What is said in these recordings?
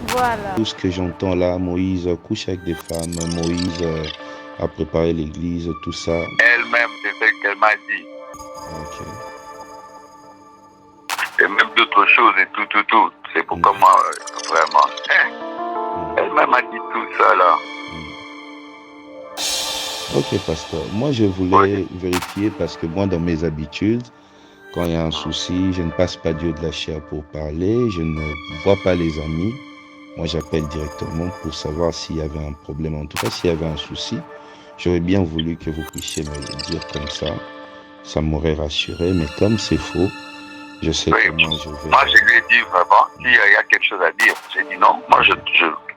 Voilà. Tout ce que j'entends là, Moïse couche avec des femmes, Moïse a préparé l'église, tout ça. Elle-même, c'est ce qu'elle m'a dit. Ok. Et même d'autres choses et tout. C'est pourquoi moi, vraiment. Elle-même a dit tout ça là. Ok, pasteur. Moi, je voulais vérifier parce que moi, dans mes habitudes, quand il y a un souci, je ne passe pas Dieu de la chair pour parler, je ne vois pas les amis. Moi, j'appelle directement pour savoir s'il y avait un problème. En tout cas, s'il y avait un souci, j'aurais bien voulu que vous puissiez me le dire comme ça. Ça m'aurait rassuré, mais comme c'est faux, je sais comment je vais... Moi, je lui ai dit vraiment, s'il y a quelque chose à dire, j'ai dit non. Moi, je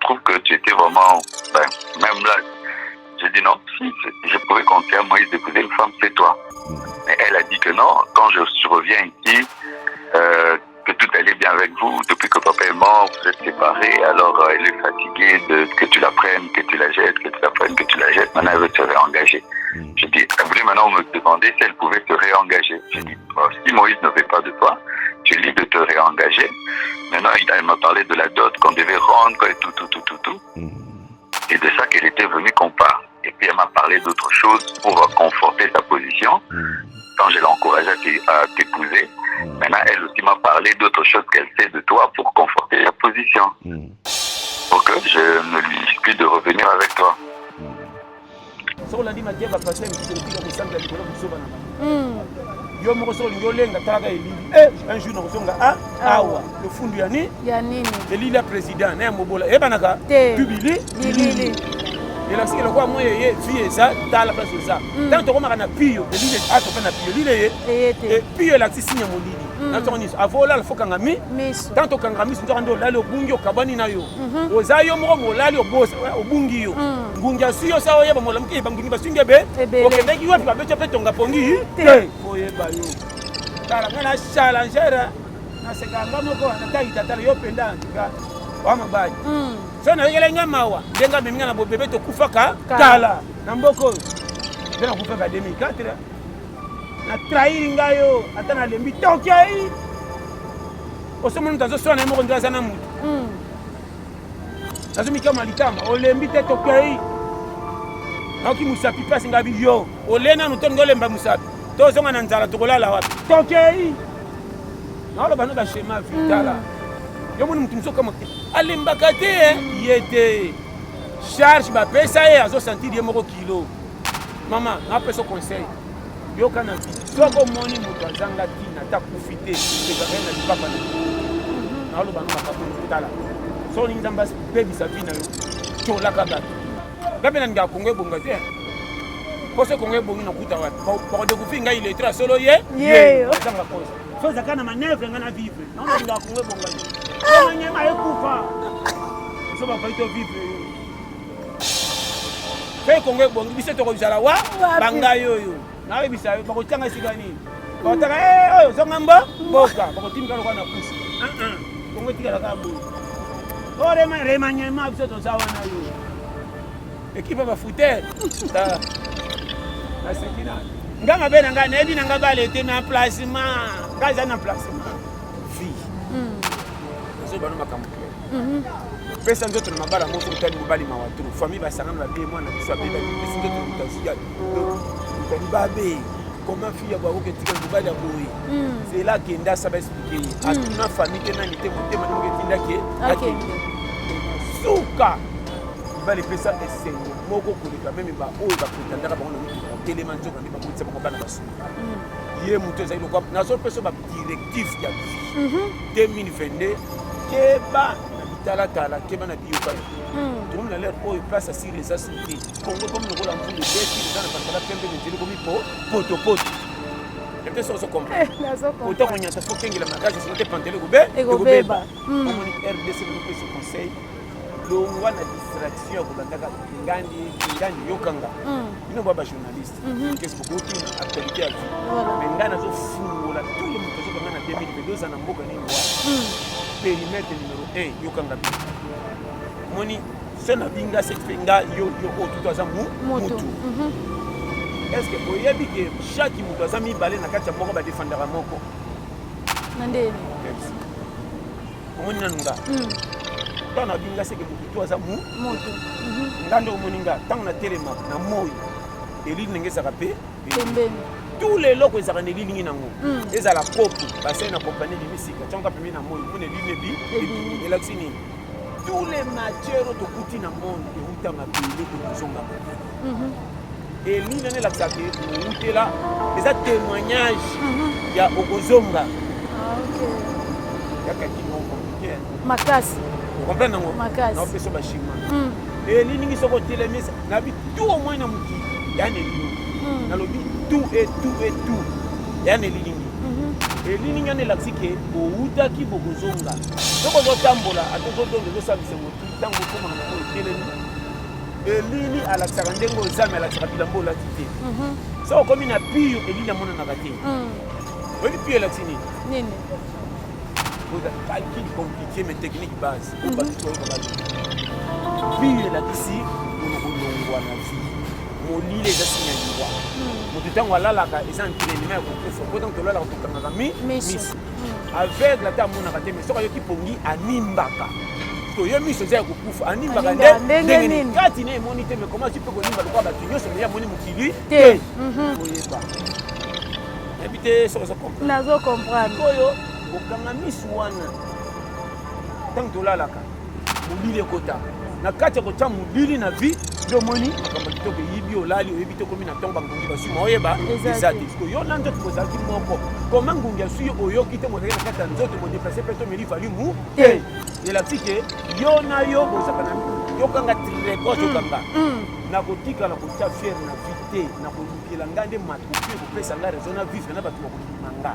trouve que tu étais vraiment... même là, j'ai dit non. Si je pouvais compter à Moïse d'épouser une femme, c'est toi. Mais elle a dit que non. Quand je reviens ici, que tout allait bien avec vous, depuis que papa est mort, vous êtes séparés, alors elle est fatiguée que tu la prennes, que tu la jettes, que tu la prennes, que tu la jettes. Maintenant, elle veut se réengager. Je dis, elle voulait maintenant me demander si elle pouvait se réengager. Je dis, si Moïse ne veut pas de toi, tu lui dis de te réengager. Maintenant, elle m'a parlé de la dot qu'on devait rendre, et tout. Et de ça qu'elle était venue qu'on parle. Et puis elle m'a parlé d'autres choses pour conforter sa position. Quand je l'ai encouragée à t'épouser, maintenant elle aussi m'a parlé d'autres choses qu'elle sait de toi pour conforter sa position. Pour que je ne lui dise plus de revenir avec toi. Yo moko so lingo lenga talaga elili un jour na kozonga awa le fundu ya nini elili ya président na ya mobola ebanaka tubili lili elakisiki lokwa moye ye vie eza tala place eza tant tokomaka na piyo elili atope na piyo lile ye piyo elakisi signe ya molili na tongo nyonso avola alfo kanga tant okanga miso nzoka nde olali obungi okabani na yo oza yo moko molali obungi yo ngungi asi yo sa oyeba molamuki yeba ngungi basungi ebe okendeki wapi babeto mpe tonga pongi te oyeba yo tala nga na chalengere nasekanga moko nataitatala yo mpenza antika wamabali so nayekela nga mawa ndenga ameminga na bobebe tokufaka kala na mboka oyo nde nakufaka 2004 na trahiri nga yo ata nalembi tokei osomona mutu azoswana ye moko nde aza na mutu nazomikama likama olembi te tokei naoki musapi mpasi nga bi yo ole nanu to ningo olemba musapi tozonga na nzala tokolala wapi tokei naoloba no bashema vitala yo moni mutu mosu okama alembaka te ye te charge bapesa ye azosantiri ye moko kilo mama napesa conseil yoka na vi soki omoni moto azanga tina ata kufi te ekaka na lipapa na naoloba no makambo tala so olingi nzambe abebisa vi na yo tolaka bato nga mpe na ninga kongo ebonga te po so kongo ebongi nakuta wapi bakodekufi ngai iletra solo ye ezanga kosa so ezaka na manevre nga na vivre naona ninga kongo ebonga te omanyema ekufa so bafai to vivre yo mpe kongo ebongi biso tokozala wa bangai oyo nayebisa yo bakotianga esika nini bakotaka oyo zonga mboka bakotimika lokwa na pusi kongo etikalaka boye remanyema biso toza wana yo ekipe bafutere naseki na nga mabe na nga nayebi na nga balete na placement nga eza na placement vie nazobana makambo pesa nzoto na mabala moko otali mobali mawaturu famille basangana babie mwana biso abepesi nzoto mutali babe comment fille abakoki etika mobali ya boye zela akende asaba explike ye atuna famille te nani te motema ndenge etindaki akende suka mibali epesa esengo moko koleka meme baoyo bakotandaka bango na mituka kotelema nzoka nde bamonisa bango bana basuka ye moto ezali lokwa nazopesa badirectif ya vie 2022 keba na bitalatala keba na biyokani tokomi na lere oyo place asiri eza sute kongo komi lokola mvundu beti eza na bantala pembe nzeli komi potopoto ete so ozokomprendre otokonyata fo kengela makasi sino te pantele ekobeba omoni rdc lokopesa conseil longwa na distraction ya kobandaka ngandi yokanga bino bwa bajournaliste kesi bokotuna actualité ya vie mais ngai nazofungola tout le moto azokanga na 2022 oza na mboka nini wana périmètre numéro 1 yokanga bino moni so na binga sekfe nga yo oyo tuto aza mutu est ce que oyebi ke chaque moto aza mibale na kati ya moko badefendaka moko nandeni omoni nanu nga ntango na binga seke motu aza moto nga nde omoni nga ntango na telema na moi elili ndenge ezaka mpe tous les loko ezaka na elilingi nango ezala kopo basali na kompani limisika tionka pembe na moi omoni elili nebi elakisi nini tous les matières tokuti na monde euta mabele tokozonga elili nani elakisaka outela eza témoignage ya okozonga makasi comprendre nango na opeso bashima elilingi soko otelemisa na bi tout au moins na mokili ya na elilingi nalobi tout et tout ya na elilingi elilingi wana elakisi ke boutaki bokozonga soko ozotambola atozodonga ezosambisa motu ntango okomana nango etelemi elili alakisaka ndenge ozami alakisaka bilamba olati te so okomi na pio elili amonanaka te oyebi pio elakisi nini calcul compliqué mais technique base pio elakisi olongwa na vie molile eza sinya liwa moto ntango alalaka eza entraînement ya kokufa po ntango tolalaka tokangaka misi aveugle ate amonaka te mais soki ayoki pongi animbaka toyo miso eza ya kokufa animbaka ndenge nini kati ne emoni te mais comment tu peux konimba lokwa bato nyonso me yamoni mokili te oyeba yebi te soki ozokomprendre oyo okanga miso wana ntango tolalaka molili ekota na kati ya kotya molili na vie nde omoni makambo kitoko eyibi olali oyebi te okomi na ntongo bangungi basuma oyeba eza te siko yo na nzoto kozalaki moko koma ngungi asui oyoki te mozalaki na kati ya nzoto modeplace mpe to meli valimu te elakisi ke yo na yo bozaka na yokanga trekoce okanga nakotikala kotya fiere na vie te nakolukela nga nde matopi ekopesa nga raison na vivre na bato bakolima nga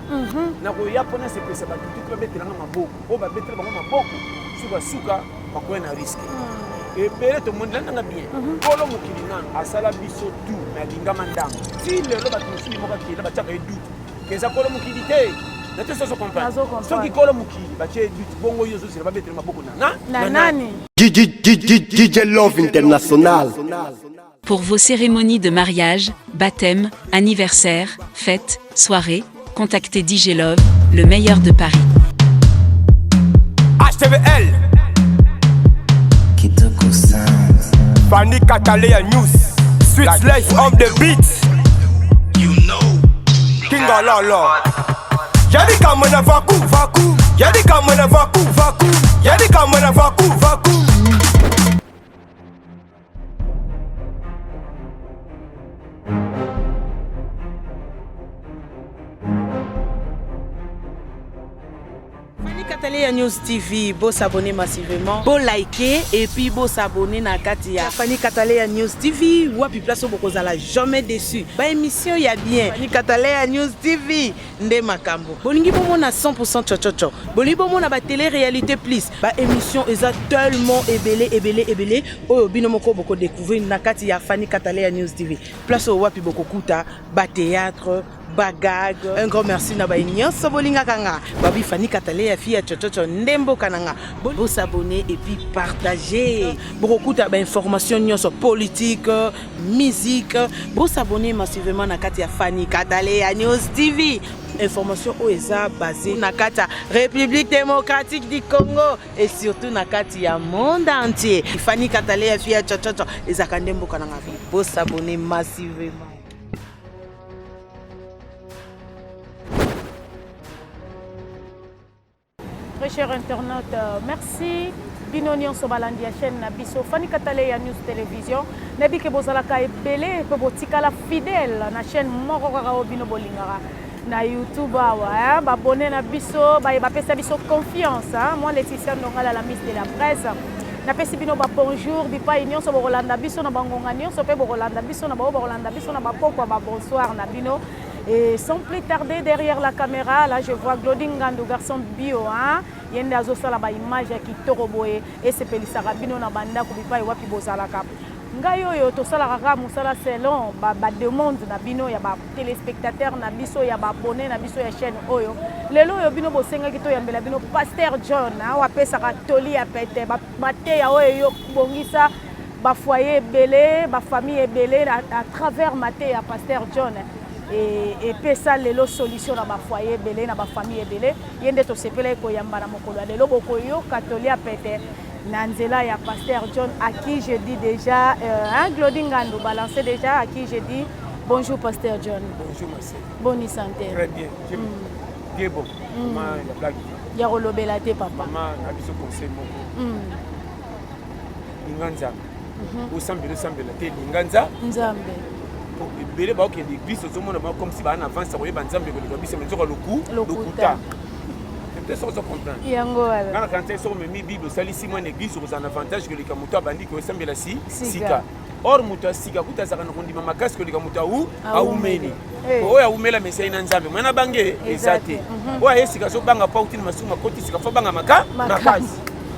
nakoya mpona sepesa bato tuki babetelanga maboko oyo babetela bango maboko sukasuka bakoya na riske ebele tomondela nanga bien kolo mokili nano asala biso tu me alingama ndambo ti lelo bato mosuli moko akela batiaka edute keza kolo mokili te nate soso comprendre soki kolo mokili batia edute bongo oyo ozozela babetela maboko na nani DJ Love International. Pour vos cérémonies de mariage, baptême, anniversaire, fête, soirée, contactez DJ Love, le meilleur de Paris. HTVL Fanny Catalea News Sweet Life on the beat. King Alala Yadi kamana vaku Yadi kamana vaku Yadi kamana vaku Catalea News TV, beau s'abonner massivement, beau liker et puis beau s'abonner na Katia. Fanny Catalea News TV, wapi place au bokozala jamais déçu. Ba émission ya bien. Fanny Catalea News TV, nde makambo. Bolingi bomo na 100% chochocho. Bolingi bomo na ba télé réalité plus. Ba émission eza tellement ébélé. Oyo bino moko boko découvrir na Katia Fanny Catalea News TV. Place au wapi boko kuta, ba théâtre, bagag. Un grand merci na ba nyonso bolinga kanga. Babi Fanny Catalea fille chochocho ndembo kananga. Bo s'abonner et puis partager. Beaucoup de informations nyonso politique, musique. Bo s'abonner massivement na kati ya Fanny Catalea News TV. Information OESA basée na kati ya République démocratique du Congo et surtout na kati ya monde entier. Fanny Catalea fille chochocho ezaka ndembo kananga. Bo s'abonner massivement. Très chers internautes, merci. Binonion Sobalandi chaîne Nabiso Fanny Catalea News Télévision. Nabi ke bozalaka ebele pe botikala fidèle na chaîne moko kaka obino bolingara na YouTube awa ba abonné na biso ba pesa biso confiance moi Laetitia Ndongala la ministre de la presse na pesi bino ba bonjour bipa union so bolanda biso na bangonga nyonso pe bolanda biso na ba bolanda biso na ba poko ba bonsoir na bino. Et sans plus tarder, derrière la caméra, là je vois Gloding Ngandou, garçon bio, yende azosala ba image ya kitoroboye et c'est pelisaka bino na banda kubipa wapi bozalaka. Ngayo yo tosala kaka musala selon ba demande na bino ya ba téléspectateurs na biso ya ba abonné na biso ya chaîne oyo. Lelo yo bino bosenga kito yambela bino Pasteur John, wa pesa ka toli ya pete ba mate ya oyo yo bongisa ba foyer belé, ba famille belé à travers mate ya Pasteur John. et pesa lelo solution na ba foyer belé na ba famille belé yende to sepela ko yamba na mokolo lelo bokoyo catholique pete na nzela ya pasteur John à qui je dis déjà Claudine Ngando balancé déjà à qui je dis bonjour pasteur John. Bonjour Marcel. Bonne santé. Très bien. Bien bon. Maman la blague. Ya rolobela te papa. Maman na biso conseil moko. Linganza. Osambela te linganza. Nzambe. Belé ba ok l'église ozomona ba comme si ba na avance ko yeba nzambe ko liba biso menzo lokuta. Peut-être ça comprendre. Yango wala. Kana quand ça me mi bible salisi moi l'église aux avantage que les kamuto abandi ko osambela sika. Or muto sika kutazaka na kondima makasi ko liba muto aumeli. Oya umela mesa ina nzambe mwana bange ezate. Oya sika so banga pa utini masuma koti sika fo banga makasi.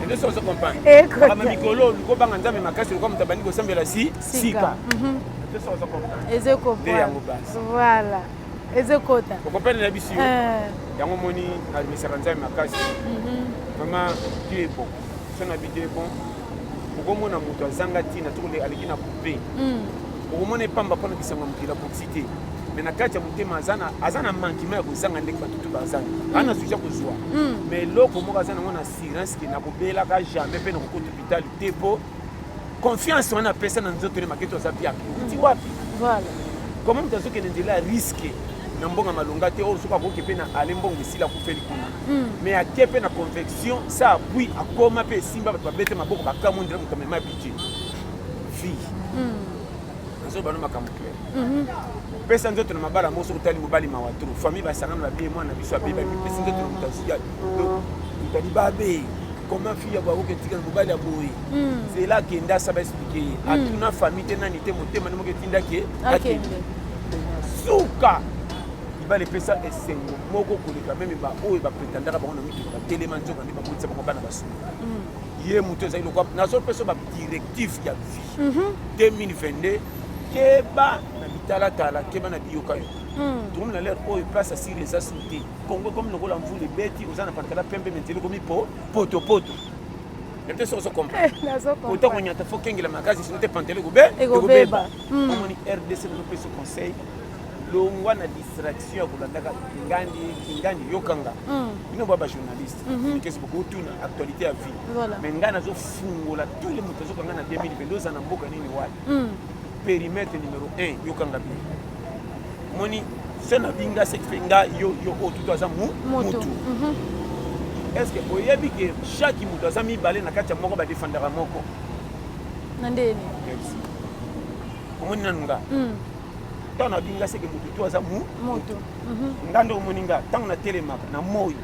Et ça se comprend. Kama mikolo ko banga nzambe makasi ko mutabandi ko osambela sika. Ezeko voilà. Ezeko ta. Vous comprenez la bisu. Yango moni na misakanza makasi. Maman tu es bon. Son habité est bon. Ugomo na muto azanga tina tukule alikina couper. Ugomo ne pamba pona bisanga mukila boxité. Mais na kati ya mutema azana mankima ya kozanga ndenge batutu bazanga. Ana suja kozwa. Mais loko mo bazana ngona assurance ki na kobela ka jamais pe na ko hôpital tepo. Confiance on a personne dans notre maquette za bien. Tu vois? Voilà. Comment tu as ce que ndela risque na mbonga malonga te o suka ko kepe na alembongo sila ku feli kuna. Mais a kepe na conviction ça appuie akoma pe simba ba bete maboko bakamu ndira mukamema budget. Fille. Nazo bano makambo clair. Pesa nzoto na mabala moso kutali mobali mawatru. Famille ba sangana ba bien mwana biso abeba bi pesa nzoto na mutazia. Mutali babe. Comment fille avoir que tu mobile à boy. C'est là qu'Enda ça va expliquer. À toute la famille tenani te moté manimo que tinda ke. Souka. Il va les pesa et sengo. Moko koleka même ba o ba prétendra ba on a mis ba téléman nzoka ndi ba kutsa ba bana basu. Yé muto za iloko na so pesa ba directif ya vie. 2022 keba na bitala tala keba na biyokayo. Tout le monde a l'air où il passe à les assoudés. Congo comme le rôle en vous les bêtes, vous en avez pas pembe maintenant comme poto. Il y a ça comprendre. Autant qu'on y a ta faut qu'il la magasin si n'était pas télé gobe. Gobeba. On RDC nous fait ce conseil. Longwa na distraction pour la daga ngandi yokanga. Ino baba journaliste. Qu'est-ce beaucoup tout na actualité à vie. Mais ngana zo fungola tous les motos zo ngana 2022 za na mboka nini wali. Périmètre numéro 1 yokanga bi. Moni sena binga sekfenga yo otuto aza mutu. Est-ce que oyebi que chaque mutu aza mi balé na kati moko ba défendra moko nandeni omoni nanunga tana binga seke mutu to aza mutu ngando moninga tango na telemaka na moyi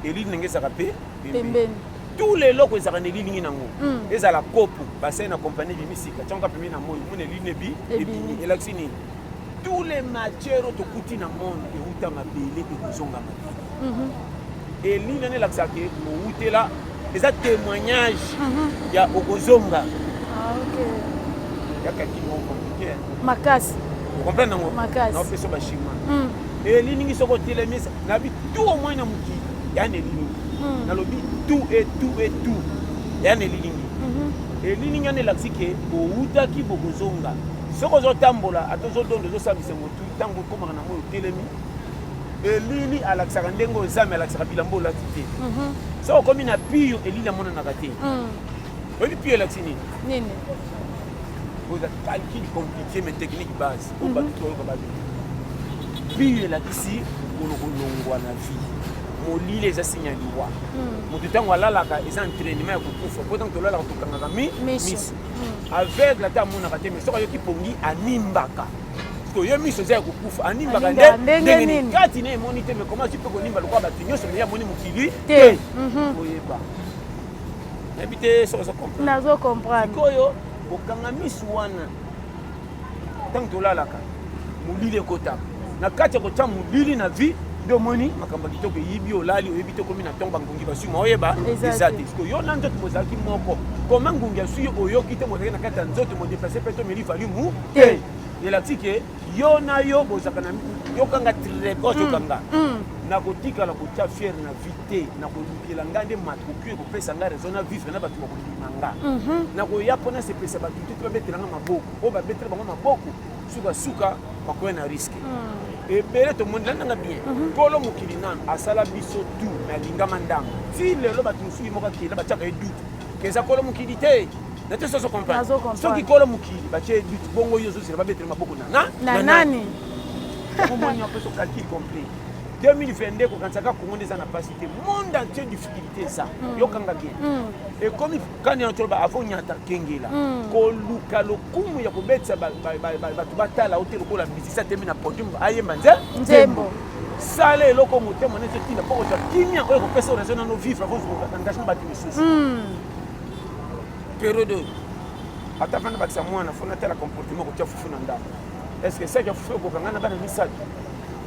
eli nengeza kape pembeni tous les locaux ezaka na lilingi nango ezala kopu bassin na compagnie bimisika tango pembeni na moyi mone linebi ebini elaxini tous les matières au kuti na monde et uta mabele et kozonga mabele. Et l'île ne l'axake mo utela des témoignages ya okozonga. Ah OK. Ya kaki mo compliqué. Makasi. Vous comprenez non? Makasi. Na peso ba chima. Et l'île ngi soko telemisa na bi tout au moins na muki. Ya ne l'île. Na lobi tout. Ya ne l'île. Et l'île ngi ne l'axike o uta ki bokozonga. Soko zo tambola atozo dondo zo sabise motu tango koma na moyo telemi elili alaksaka ndengo zame alaksaka bilambo la tite soko komi na piyo elili amona na kate oli piyo laksini nini oza calcul compliqué mais technique base o ba to ko ba piyo la kisi kolongwa na vie molile eza signaliwa motu tango alalaka eza entraînement ya kokufa po tango tolalaka tokangaka miso avec la dame on a raté mais soka yoki pongi animbaka parce que yo miso za kokufa animbaka ndenge ni kati ne monite mais comment tu peux konimba lokwa batinyo so ya moni mukili te oyeba habité so comprendre nazo comprendre koyo okanga miso wana tango tolalaka molile kota na kati ko ta molili na vie do moni makamba kitoko yibi olali oyebi to komi na tomba ngungi basuma oyeba ezati parce que yo na nzoto mozaki moko comment ngungi asui oyoki te mozaki na kati ya nzoto mo déplacer peto meli fali mu te elatike yo na yo bozaka na yo kanga très proche kanga na kotika la kotia fier na vite na kolukela ngande matukue ko pesa nga raison na vivre na batu ko limanga na ko ya pona se pesa batu te ba betela na maboko o ba betela bango maboko suka bakoya na risque ebele to monde langa bien kolo mokili nano asala biso tout mais alingama ndango ti lelo bato mosusu moko akila batiaka edute keza kolo mokili te nate soso comprendre soki kolo mokili batie edute bongo yo ozozela babetele maboko na nani omoni apeso calcul complet 2022 kokanisaka kongo nde eza na pasi te monde entier difficulté eza yokanga bien ekomi kani yantoloba avant nyata kengela koluka lokumu ya kobetisa bato batala ote lokola misisa temi na podium ayemba nzembo sala eloko motema nete tina mpo kozwa kimia oyo kopesa raison nano vivre avant engagement bato misusu periode ata vanda bakisa mwana fona tala comportement kotia fufu na ndako est ce que saki ya fufu ekokanga na bana misato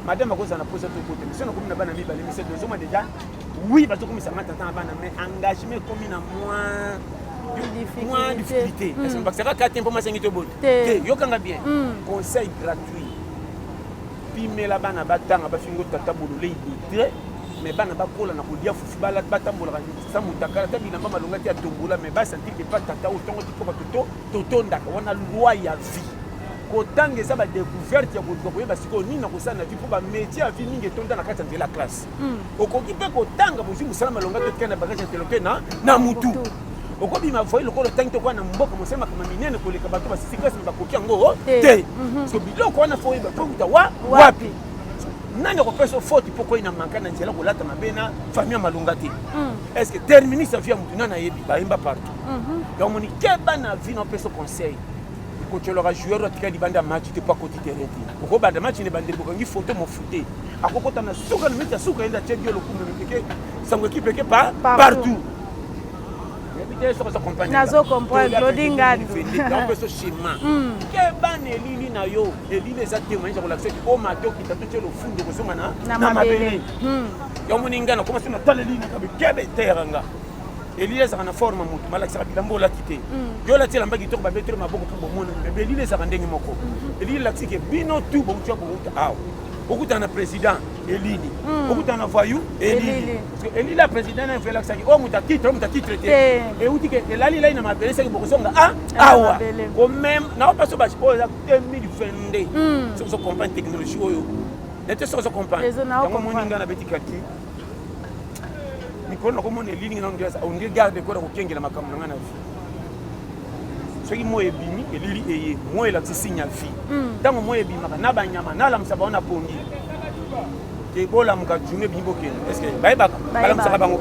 madame akozala na posa to côté mais soki na bana mibale misato ezoma déjà oui bazokomisa matata na bana mais engagement ekomi na moins difficulté parce que bakisaka kati mpo masengi to bote te yokanga bien conseil gratuit pimela bana batanga bafingo tata bolole iditre mais bana bakola na kolia fufu batambolaka sa mutakala ta bilamba malonga te ya tombola mais basentir que pas tata otongo ti mpo totondaka wana loi ya vie kotanga eza badécouverte ya koduka koyeba sikoyo nini na kosala na vie mpo bamétier ya vie mingi etonda na kati ya nzela classe okoki mpe kotanga bozwi mosala malonga totika na bagage intellectuel na mutu okobima voye lokolo otangi tokoya na mboka mosala makama minene koleka bato basisi klase na bakoki yango te so biloko wana fo oyeba mpo kuta wapi nani akopesa faute mpo koyi na manka na nzela kolata mabe na famille ya malonga te est ce que termini sa vie ya mutu nani ayebi bayemba partout donc moni keba na vie na opesa conseil kotiolaka joueur atika libanda match te pas côté terrain te okobanda match ne bandeli bokangi photo mofute akokota na suka na meti ya suka enda tie bio lokumu mepeke sango équipe eke partout nazo comprendre lodingani donc ce schéma keba na elili na yo elili eza témoignage kolakisa ki o mato kita to tie lofundo kozonga na mabele yo moninga na commence na taleli na kabe kebe teranga elili ezaka na forme motu malakisaka bilamba olati te yo olati elamba kitoko babetere maboko mpo bomona me elili ezaka ndenge moko elili elakisi ke bino tu boutia bouta awa okutana na président elili okutana na voyou elili elili ya président na elakisaki o moto atitre te euti ke elali lai na mabele seki bokozonga awa o même na opaso basi oyo eza 2022 soki ocomprendre technologie oyo nete soki ocomprendre yango moninga na beti calcul mikolo nakomona elili nga nongeza onge garde kora kokengela makambo na nga na vie soki moyo ebimi elili eye moyo elakisi signe ya vie ntango moyo ebimaka na banyama nalamusa bango na pongi ke bolamuka journée ebimi bokende est ce que bayebaka balamusaka bango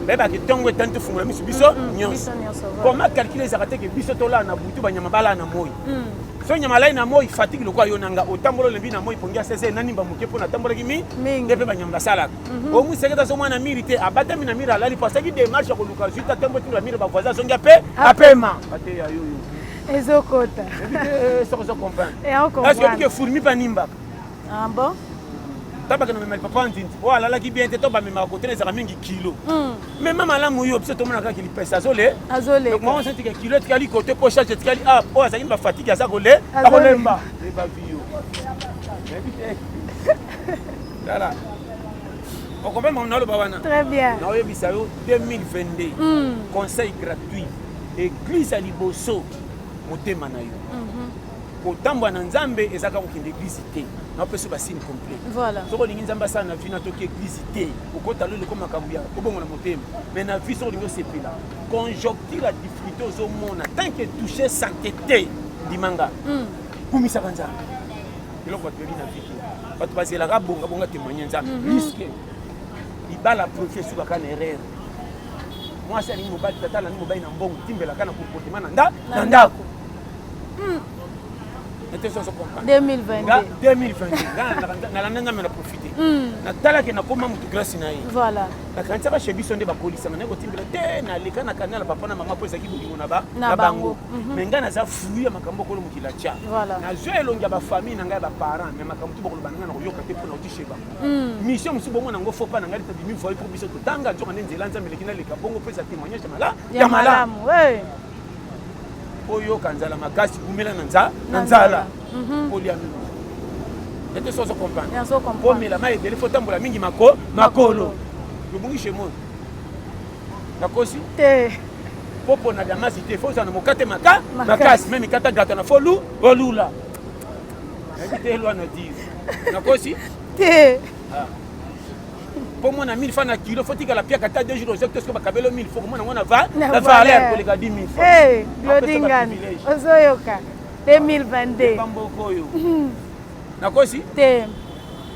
bayebaka ntongo etani tofungola miso biso nyonso koma calcule ezaka te ke biso tolala na butu banyama balala na moyi so nyama lai na moyi fatigue lokola yo nanga otambola olembi na moyi pongi ya sese nanimba moke mpo natambolaki nde mpe banyama basalaka omwiseketa so mwana miri te abatami na miri alali po asaki démarche ya koluka zuta tembo tino ya miri bavoisin azongi ape apema bateya yoyo ezokota soko zo comprendre est-ce que bike fourmi pa nimbaka bon tabaka na memeli papa ndindi oyo alalaki bien te to bamemaka kote ezaka mingi kilo mais mama malamu yo biso tomona kaka lipesa azoleka mama sentika kilo etikali kote po charge etikali oyo azalaki na bafatigue aza akolemba ebavi yo tala okomprendre naloba wana très bien naoyebisa yo 2022 conseil gratuit église ya liboso motema na yo kotambola na nzambe ezaka kokende église te naopesa basine complet soki olingi nzambe asala na vi na toki église te okota lelo eko makambo ya obongo na motema mais na vi soki olingi osepela conjoncture ya difficulté ozomona tant que touche santé te ndimanga kumisaka nzambe eloko bato bebi na vi te bato bazelaka bonga témoigne nzambe riske libala profie esukaka na erreur mwasi alingi mobali tata alingi mobali na mbongo timbelaka na comportement na ndako nete soso comprendre 2022 nalanda nzambe na profite natalaki nakoma motu grâce na ye nakanisaka chez biso nde bakolisanga naye kotimbela te naleka na kanala papa na mama mpo ezalaki bolingo na bango me ngai naza flui ya makambo okolo mokili atya nazwa elongi ya bafamille na ngai ya baparent me makambo tu bakoloba na ngai na koyoka te mpona oti chez bango mission mosusu bongo nango fo pa na ngai tabimi voye mpo biso totanga nzoka nde nzela nzambe eleki naleka bongo mpo eza témoignage ya malamu oyoka nzala makasi kumela na nzala kolia mingi ete soso comprendre pomela mai ebele fo tambola mingi makolo yobungi chez moi nakosi te popo na damasi te fo ozala na mokate makasi me mikata gato na fo olula nayebi te elwa na dire nakosi te pour moi na 1000 francs na kilo faut que la pierre kata 2 jours aux que bakabelo 1000 faut moi na va la valeur pour les 10 000 francs eh lodingani ozoyoka 2022 bamboko yo nakosi te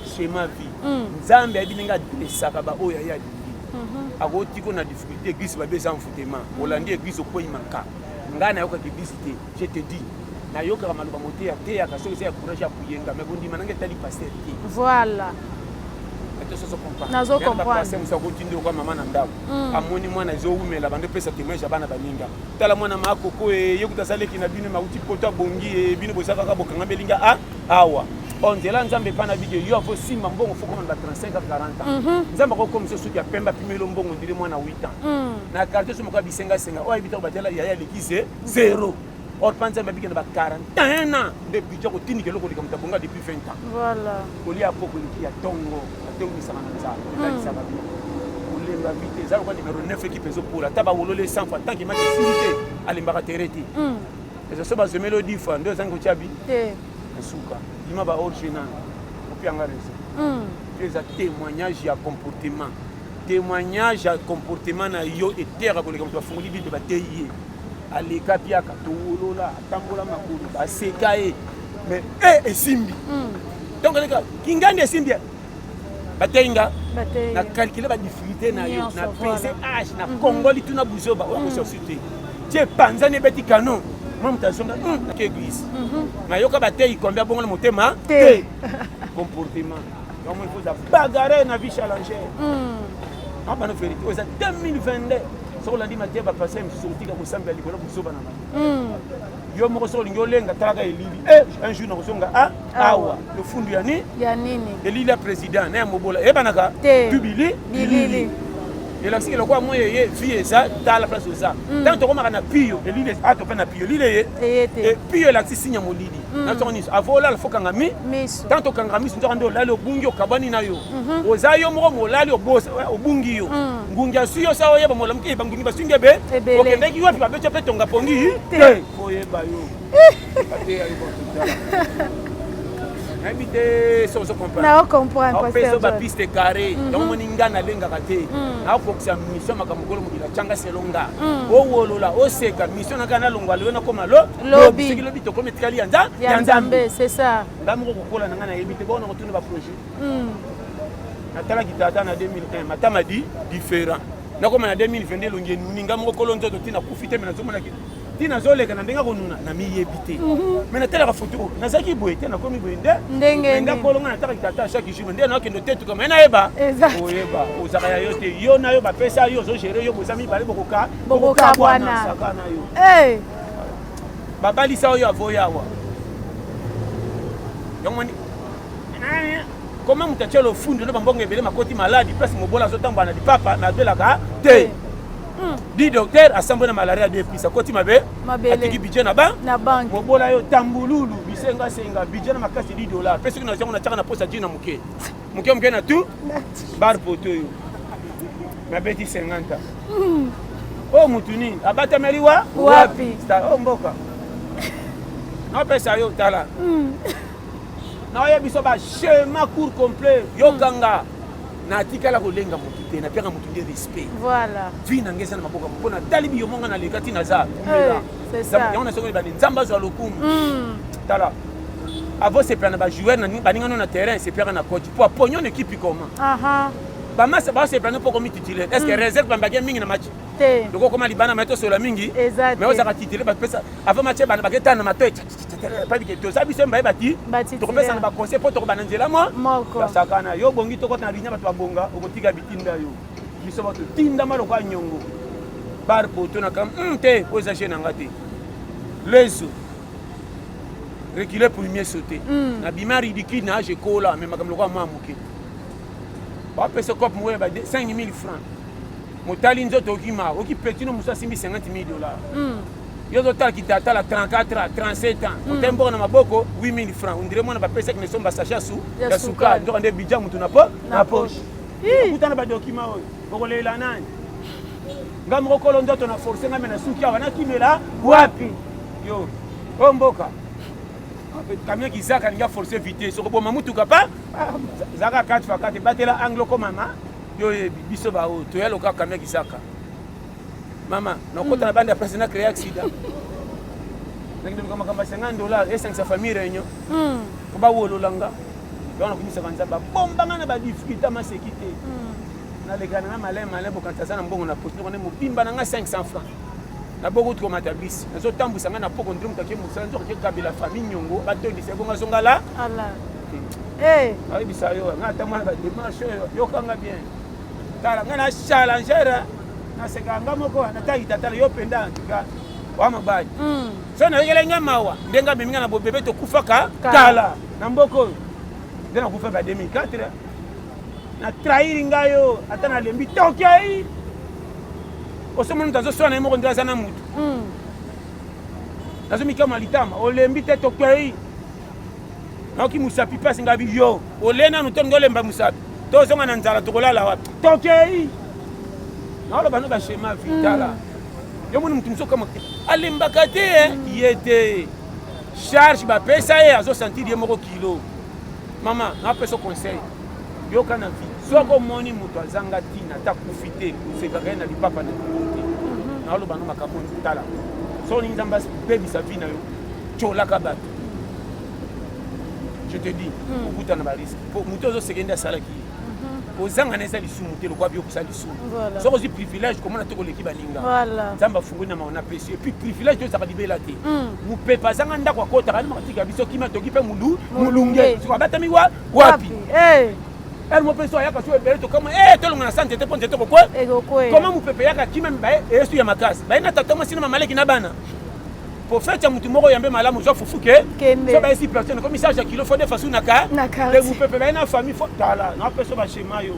c'est ma vie nzambe abininga desaka ba oya ya akoti ko na difficulté église ba beza mfutema olandi église okoyimaka ngana yoka église te je te dis na yoka maloba mote ya te ya kaso c'est ya courage ya kuyenga mais bondi mananga tali pasteur te voilà nazo comprendre musa kotindi kwa mama na ndako amoni mwana ezowumela bande pesa témoignage bana baninga tala mwana makoko yekuta saleki na bino mauti poto bongi bino bosaka ka bokanga belinga awa onzela nzambe pana bige yo fo sima mbongo fo komanda 35 à 40 ans nzambe ko komisa suki ya pemba pimelo mbongo ndire mwana 8 ans na carte so moka bisenga senga o ebita batela ya l'église 0 or panza mabike na ba 41 ans depuis joko tini keloko lika mutabonga depuis 20 ans voilà kolia poko ya tongo atengisaka na nzambe ndalisaka olemba vite zalo kwa numéro 9 équipe ezo pour taba wolole 100 fois tant que match sécurité alimbaka tereti ezo so bazo mélodie fois ndo zango chabi te suka dima ba original opianga rezo les témoignage ya comportement na yo etera koleka mutu afunguli bible bateye aleka piaka tolola atambola makulu baseka mais esimbi donc leka kingandi esimbi batenga na calculer ba difficulté na yo na peser âge na kongoli tuna buzoba wa société tie panzane beti canon moi mutasonga na église na yoka batei combien bongo motema te comportement donc il faut bagarrer na vie challenger on va nous faire aux 2022 so landi matia ba passer msuti ka kusamba likolo buzoba na mama yo moko so lingo lenga talaka elili un jour na kusonga awa le fundu ya nini elili ya président na mobola ebanaka tubili bilili elakisi lokwa moye ye vie ça dans la place ça tant to komaka na pio elili to pe na pio lile ye pio elakisi sinya molili na to ni avola la fokanga mi tant to kanga mi ndo ndo lalo bungi okabani na yo oza yo moko molali obosa obungi yo ngungi asuyo sawo yeba mola mke bangungi basinge be okendeki wapi ba becho pe tonga pongi te oyeba yo ate ayo ko habité sans comprendre na comprendre parce que ba piste carré donc moninga na lenga kate na fokisa mission makamukolo mukila changa selonga o wolola o seka mission na kana longwa lona koma lobby c'est que lobby to comme tikali ya nzambe c'est ça ndamu ko kola na ngana habité bona ko tuna ba projet natala kitata na 2001 matama di différent na koma na 2022 longi ninga mo ko lonzo to tina kufite mena zomona tina zoleka na ndenga konuna na miyebite mena tela ka photo na zaki boyete na komi boyende ndenge nda kolonga na taka kitata chaque jour ndena kendo tetu kama na eba oyeba ozaka ya yote yo na yo ba pesa yo zo gérer yo bozami bale bokoka bwana sakana yo babali sa yo avoya wa yomoni comment mutachelo le fundo no bambonge bele makoti maladi place mobola zo tamba na dipapa na belaka te di docteur assemble na malaria depuis ça koti mabe atiki budget na banque mobola yo tambululu bisenga senga budget na makasi $10 pesa kuna zango na chaka na posa jina muke na tout bar poto yo na beti 50 oh mutuni abata meliwa wapi sta mboka na pesa yo tala na ya biso ba schéma court complet yo ganga na tikala ko lenga mokite na peka motude respect voilà vina ngesa na maboka mpona talibi yo monga na lekati na za c'est ça on a sokoli ba nzamba zo lokumu tala avant c'est plana ba joueur na baninga no na terrain c'est plana na coach pour pognon équipe comment ba massa ba c'est plana pour comme titulaire est-ce que réserve ba bagé mingi na match donc comment libana mato sur la mingi mais on sera titulaire ba pesa avant match ba bagé na mato pas que to sabi semba bati to kopesa na ba conseil pour to bana nzela mo sakana yo bongi to ko na linya bato babonga okotika bitinda yo biso bato tinda malo kwa nyongo bar poto na kam te oza chez ngati leso reculer pour mieux sauter na bima ridicule na je kola mais makam lokwa mamuke ba pesa cop mo ba 5000 francs motali nzoto okima okipetino musa simbi $50,000 yo zo tala kitata la 34 ans 37 ans otembo na maboko 8000 francs on dirait moi na ba pesa que somba sacha su ya suka ndo ande bija mutu na poche kutana ba document oyo bokolela nani ngam rokolo ndoto na forcer ngame na suki awana kimela wapi yo omboka camion qui zaka ninga forcer vitesse soko boma mutuka pa zaka 4x4 batela anglo ko mama yo biso ba o to yalo ka camion qui zaka mama na kota na bande après na créer accident ngi kama kama $50 et 500 famille réunion ko ba wolo langa donc ko misa kanza ba bomba ngana ba difficulté ma sécurité na le kana malin bokanta sana mbongo na poste ko ne mobimba na 500 francs na beaucoup de matabisi nazo tambusa ngana poko ndrum take musala nzo ke kabila famille nyongo batondi se konga zongala ala ai bisayo ngata mwana ba dimanche yo kanga bien tala ngana challenger na sekanga moko na taita tala yo penda ntika wa mabai so na yele ngamawa ndenga biminga na bobebe to kufaka tala na mboko ndena kufa ba 2004 na trahir ngayo atana lembi tokei osomo ntazo sona moko ndaza na mutu nazo mikama litama olembi te tokei naoki musapi pasi ngabi yo olena nuto ngolemba musapi to zonga na nzala tokolala wapi tokei naolo bano ba shema vitala yo moni mutu muso kama alembaka te yete charge ba pesa ye azo sentir ye moko kilo mama na peso conseil yo kana vi soko moni mutu azanga tina ta kufite kuseka na lipapa na na olo bano makambo tala so ni nzamba baby sa vie na yo chola kabato je te dis okuta na ba risque pour mutu zo sekenda salaki ozanga neza lisumu te lokwa bio kusali lisumu soko zi privilège comment na toko leki baninga voilà nzamba fungu na maona pesi et puis privilège to saka libela te mu pepa zanga ndako akota kana matika biso kima toki pe mulunge siko batami wapi elle mo peso yaka so ebele to kama to longa na santé te ponte to ko comment mu pepe yaka kima mbaye esu ya makasi baye na tata mo sina mamaleki na bana pour faire mutu moko yambe malamu zo fufuke so ba si personne comme ça ja kilo faut de façon naka le mu pepe baye na famille faut tala na peso ba schéma yo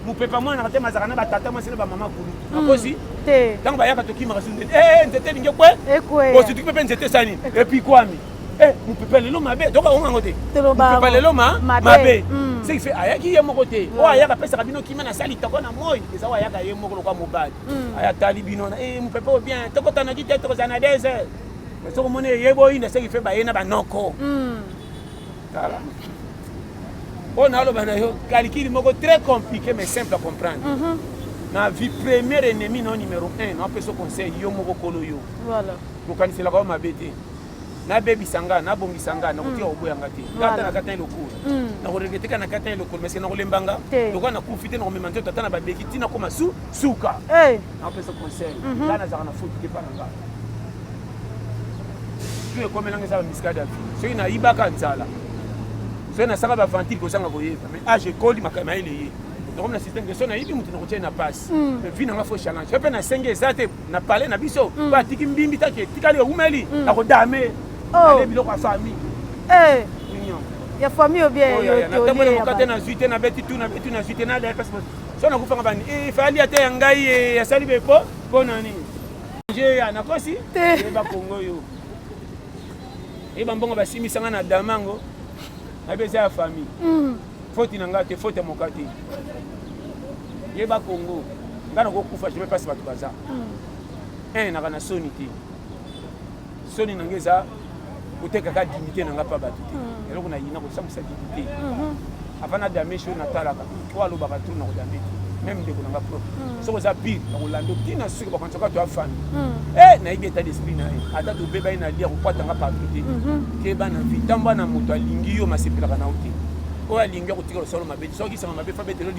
mu pepe mo na te mazaka na ba tata mo sina ba mama kulu akosi te tant ba yaka to kima rasunde nzete linge kwe o si tu pepe nzete sani et puis kwami mu pepe lelo mabe donc on ngote mu pepe lelo mabe c'est qui fait ayaki ye moko te o ayaka pesa kabino kima na sali toko na moyi eza wa yaka ye moko kwa mobali aya tali bino na mu pepe o bien toko tana ki tete ko sana 2 heures mais so mone ye boyi na c'est qui fait ba ye na ba noko voilà on a le bana yo calcul moko très compliqué mais simple à comprendre na vie premier ennemi non numéro 1 na peso conseil yo moko kolo yo voilà ko kanisela ko mabete na baby sanga na bongi sanga na kotia oboyanga te ngata na kata iloko na koregeteka na kata iloko mais na kolembanga lokwa na profiter na komema nzoto tata na babeki tina koma suka na peso conseil kana za na foot ke pa nga tu e komelanga za miskada fi so ina ibaka nzala so na sanga ba ventile ko sanga koyeba mais age koli makama ile ye donc na système de son na ibi mutu na kotia na passe mais vina nga fo challenge pe na senge zate na parler na biso ba tiki mbimbi take tikali umeli na ko dame ale biloko ya famille ya famille ou bien yo to na mokate na zuite na beti tu na zuite na de parce que so na kufanga bani fali ate ngai ya sali bepo bonani je ya na kosi e ba kongo yo e ba mbongo basimisanga na damango na beza ya famille faute na ngate faute mokate ye ba kongo ngana ko kufa je me passe batu baza na kana soni te soni na ngeza kuteka ka dignité na ngapa batu te eloko na yina ko samisa dignité afana damesho na talaka ko alo baka tu na ko damé même de ko na ngapa so ko za pire na ko lando tina siko ba kantoka to afani na ibi état d'esprit na ata to beba ina lia ko pata ngapa te ke bana vitamba na moto alingi yo masepela kana uti o alingi ko tika solo mabe so ki sama mabe fa betelo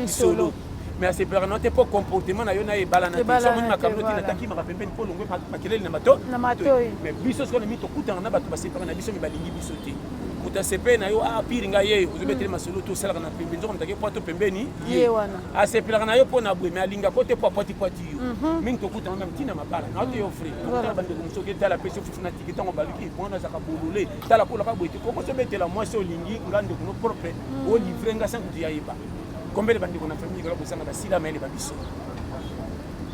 solo mais c'est pour noter pour comportement na yo na ebala na so mona kamno tina taki maka pembeni po longwe makelele na mato mais biso so na mito kutanga na bato basepela na biso mi balingi biso te kuta sepe na yo pire nga ye uzobetele masolo to sala na pembeni zo mtake poto pembeni ye wana asepela na yo po na bwe mais alinga kote po poti yo mingi to kutanga na mtina mabala na to yo frère tala bande ko msoke tala peso fufu na tikita ngo baluki bona za kabulule tala ko la ka bwete ko so betela moi so lingi ngande ko no propre o livrer nga 5 dia yeba combien de bandits qu'on a fait migrer pour ça na basila mais les babiso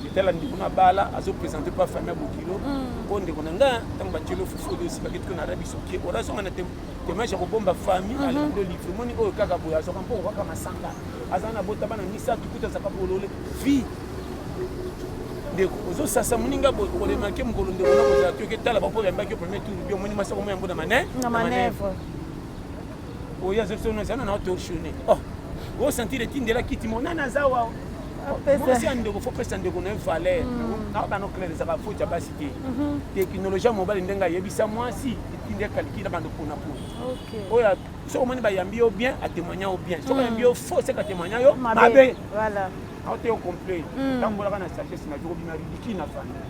j'étais là ndiko na bala azo présenter pas famille bokilo onde ko nga tant ba tilo fufu aussi ba kitko na rabiso ki ora so na te mais je bomba famille à le livre moni o kaka boya so kampo kaka masanga azana bota bana misa tukuta za kabolole vie ndeko ozosasa moninga oremarke mokolo ndeko na kozala te oketala bapo yambaki au premier tour bio omoni masako mo yango na manevre oyo azosonozana na otoshone osentir etindela kiti monana aza wa mwasi ya ndeko fo pesa ndeko na ye valeur na bana oclair ezaka foti ya basi te teknologie ya mobali ndenge ayebisa mwasi etinde kalikila bando mpona oyo soki omoni bayambi yo bien atémoigna yo bien soki oyambi yo faux seka atémoigna yo mabe aote yo complet tambolaka na sagesse na joko bima ridiki na famille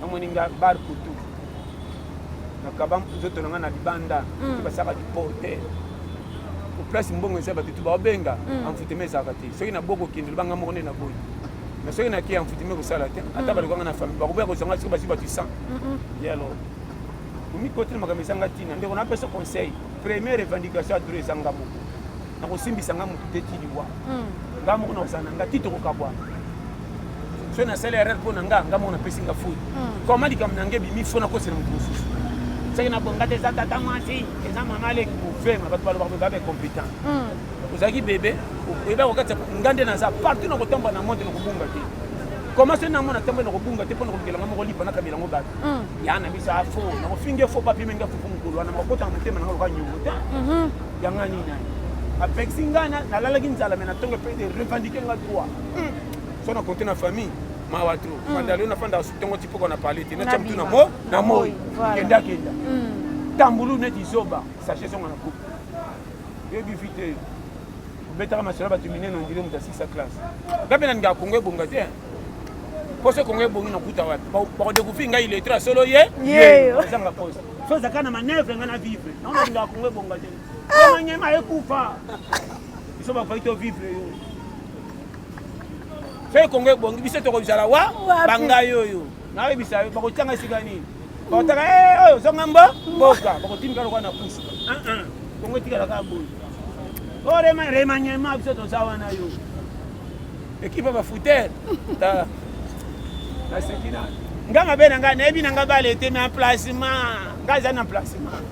namoninga bar kutu nakaba nzoto nanga na libanda basaka diporter place mbongo eza bato tu baobenga amfuteme ezalaka te soki na boko okende lobanga moko nde na boyi mais soki naki amfuteme kosala te ata balekanga na famille bakoboya kozanga soki basi bato 100 ye alors omikotina makambo ezanga ntina ndeko napesa conseil première revendication ya dro ezanga moko nakosimbisanga motu te tiliwa nga moko na kozala na nga tito kokabwana soki nasala erreur mpo na nga moko napesi nga fui koma likambo na nga ebimi fo nakosela motu mosusu soki nabonga te eza tata mwasi eza mama aleki kovema bato balobaka babe compétent ozalaki bebe oyeba kokatisa nga nde naza partout na kotambola na monde na kobunga te koma soki namona tambola na kobunga te mpo na kobikelanga moko lipa nakabelango bato ya na biso afo nakofingi efo papi mengi afufu mokolo wana makotanga motema nanga loka nyongo te yanga nini apekisi nga nalalaki nzala me natongo mpe de revendique nga droit so na konte na famille mawa tro mandalo nafanda sutongo tipoko na parler te natia mutu na moi kenda tambulu neti zoba sachet songa na coupe yebi vite betaka masala bato minene ondire mutu asisa classe ngape na nga kongo ebonga te pose kongo ebongi na kuta wapi bakodekufi ngai iletra solo ye ezanga pose so ezaka na manevre nga na vivre naona nga kongo ebonga te omanyema ekufa biso bafai to vivre yo soki kongo ebongi biso tokobisala wa bangai oyo nayebisa yo bakotianga esika nini bakotaka oyo zonga mboka bakotimika lokwa na pusi kongo etikalaka boyi remanyema biso toza wana yo ekipe bafutere nasekina nga mabe na nga nayebi na nga bala etemi en placement nga eza na placement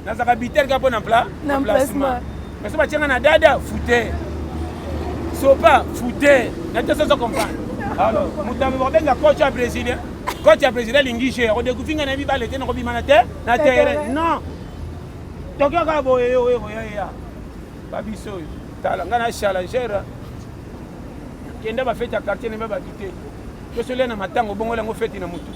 nazaka bitere ka mpo na placement mais so batianga na dada futere sopa futere nate soso comprendre alors moto babenga coach ya brésilien alingi gere odekufinga nayebi bala ete nakobimana te na terrain non tokioka boye oyoya babiso oyo tala nga na challenger kende bafete ya quartier nebe bakite tosolia na matango bongola yango feti na mutu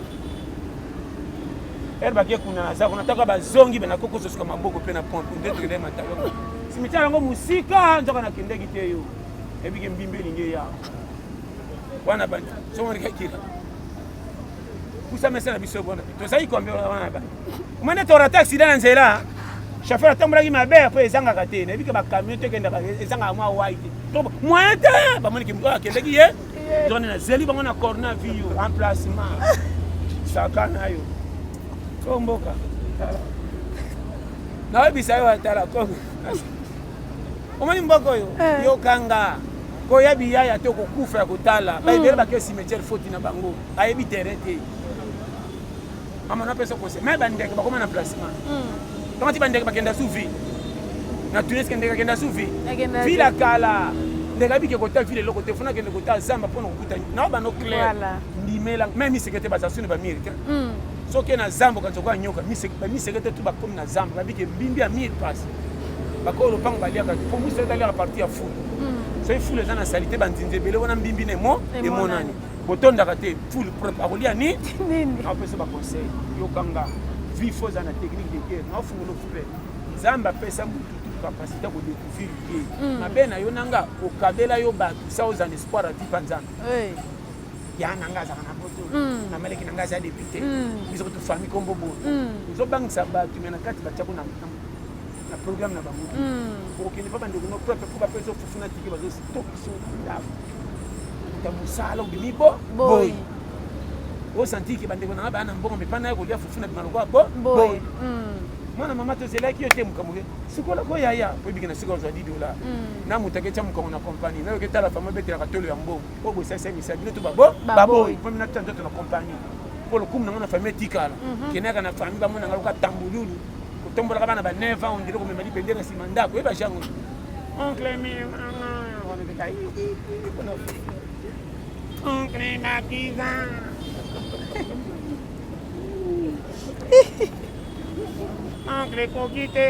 bake kuna naza kuna taka bazongi benakokososuka maboko mpe na point ndetekele matango simitiala yango musika nzoka nakendeki te yo ebike mbimbe elingi ya wana bani somonikakira kusa mese na biso bona tozali kombe wana bani omane torata accident na nzela chauffeur atambolaki mabe po ezangaka te nayebike bacamion te ekendaka ezangaka mwa wai te moyen te bamoniki akendeki ye zone na zeli bango na corona vi yo emplacement saka na yo so mboka nayebisa yo atala kongo omoni mboka oyo yokanga koyebi yaya te okokufa ya kotala bayebele bake cimetière foti na bango ayebi terrain te mama napesa conseil me bandeke bakoma na placement tomati bandeke bakenda suvi na tuneske ndeke akenda suvi vila kala ndeke abike kota vile eloko te fona kende kota zamba mpona kokuta nao bano clair ndimela me miseke te bazasuni bamiri te soki na zamba okanza koya nyoka bamiseke te tu bakomi na zamba babike mbimbi ya mire pasi bakoo lopango baliaka po mwiso etaliaka parti ya fule soki fule eza na salite banzinzi ebele wana mbimbi na emonani botondaka te fule propre akolia ni apesa baconseil yokanga vifo eza na technique de guerre naofungola fule nzambe apesa mututu kapasité kodécouvrir ye mabe na yo nanga okabela yo bato sa oza na espoir atipa nzambe ya nanga azaka na poto na maleki nanga aza député biso kutu famille kombo boye ozobangisa bato me na kati batiako na programme na bango okende mpa bandeko no propre mpo bapesa ofufuna tike bazostokisa ndako ta mosala obimi boye osantiki bandeko nanga baya na mbongo mpe pana ya kolia fufuna bima lokwa boye mwana mama tozelaki yo te mokambo sikola koyaya po ebiki na sikola ozwa $10 na moto aketya mokongo na kompani nayoke tala fama betelaka tolo ya mbongo po bosasa misala bino to baboye po mina tya nzoto na kompani po lokumu nango na famille etikala kenaka na famille bamonanga loka tambululu kotombolaka bana ba 9 ans ondire komema libende na nsima ndako oyeba jango oncle Oncle Kokite.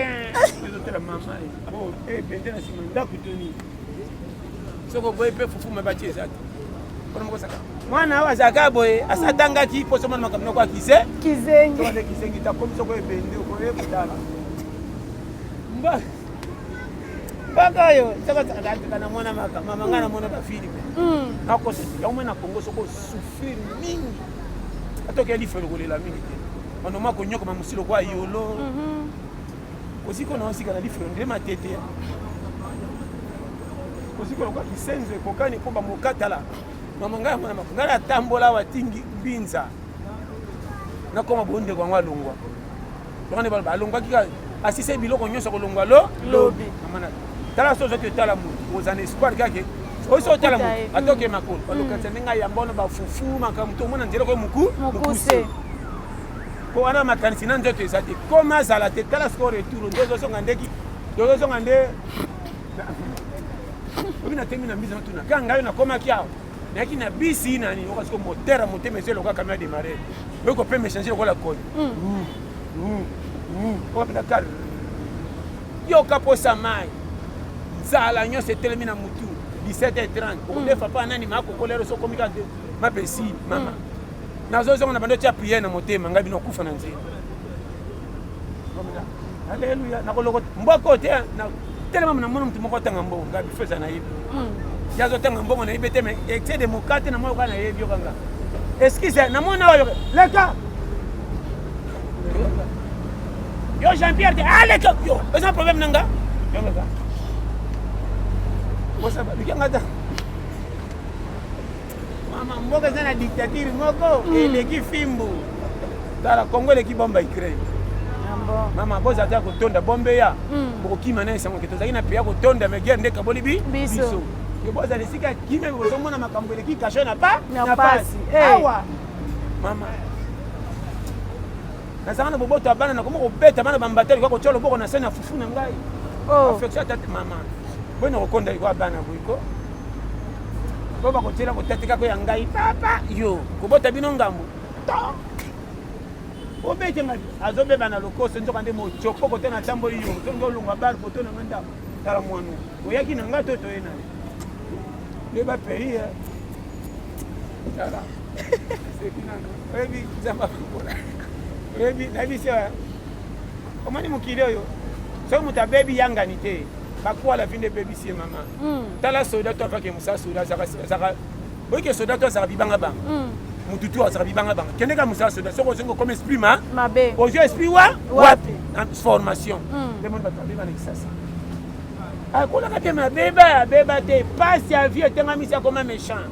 La maman. Oh, bende na sima ndako toni. Soko boye pe fufu mabatie zati. Kono mko saka. Mwana wa zaka boye asatanga ki poso mwana makamno kwa kise. Kizengi. Kwa kisengi ta komi soko bende ko e kudala. Mbaka yo saka kana mwana mama ngana mwana ba Philippe. Nako se ya mwana Kongo soko souffrir mingi. Atoke lifelo kolela mingi. Ono mako nyoko mamusilo kwa yolo. Kosiko na osika na lifelo ndé matete. Kosiko kwa kisenzo kokani komba mokatala. Mama ngana mwana makungala tambola watingi binza. Nakoma bonde kwa ngwalongwa. Tokane bala balongwa kika asise biloko nyonso kolongwa lobi. Mama tala sozo te tala mu ozana espoir kake. Oso tala mu atoke makolo. Balokatsa ninga yambono ba fufu makamuto mona ndelo ko mukuse. Ko ana makanisi na nzoto ezate koma zala te tala score retour ndozo songa ndeki ndozo songa nde obina temi na mbiza tuna kanga yo na koma kiao naki na bisi nani okasi ko moteur motema ezelo ka kamera démarrer beko pe me changer ko la code ko na kar yo kaposa mai zala nyo se telemi na mutu 17h30 ko defa pa nani mako kolero so komika de ma besi mama nazo na bando tia prière na motema ngabi no kufa na nzira haleluya nakoloko mboko te na telema na mwana mtu moko tanga mbongo ngabi feza na yibi yazo tanga mbongo na yibi teme excès de mokate na moyo kana yibi yokanga excuse na mwana wayo leka yo Jean Pierre leka yo eza problème nanga yo leka bosa ba bikanga ta mama mboka zana dictature moko eleki fimbu tala Kongo eleki bomba Ukraine mama boza ta kotonda bombe ya bokokima na esango ketozaki na pia kotonda me guerre ndeka bolibi biso ke boza lesika kime bozomona makambo eleki kasho na pasi awa mama nazanga boboto abana na komo kobeta bana bambateli kwa kocholo boko na sena fufu na ngai affection tata mama bona kokonda kwa bana boiko boba kotela kotateka ko yangai papa yo kobota bino ngambo obete ngadi azobeba na lokoso nzoka nde mochoko kotena tamboli yo tongo lunga bar kotona nganda tala mwanu oyaki na ngato to ena leba pays tala sekina ebi zamba kola ebi nabi sewa omani mukile yo so mutabebi yangani te bakwa la vinde baby si mama tala soda to fa ke musa soda saka boyke soda to saka bibanga bang mututu saka bibanga bang kende ka musa soda soko zingo comme esprit mabe ojo esprit wapi transformation le monde va tomber dans l'excès akola ka te beba te passe ya vie tenga misa comme méchant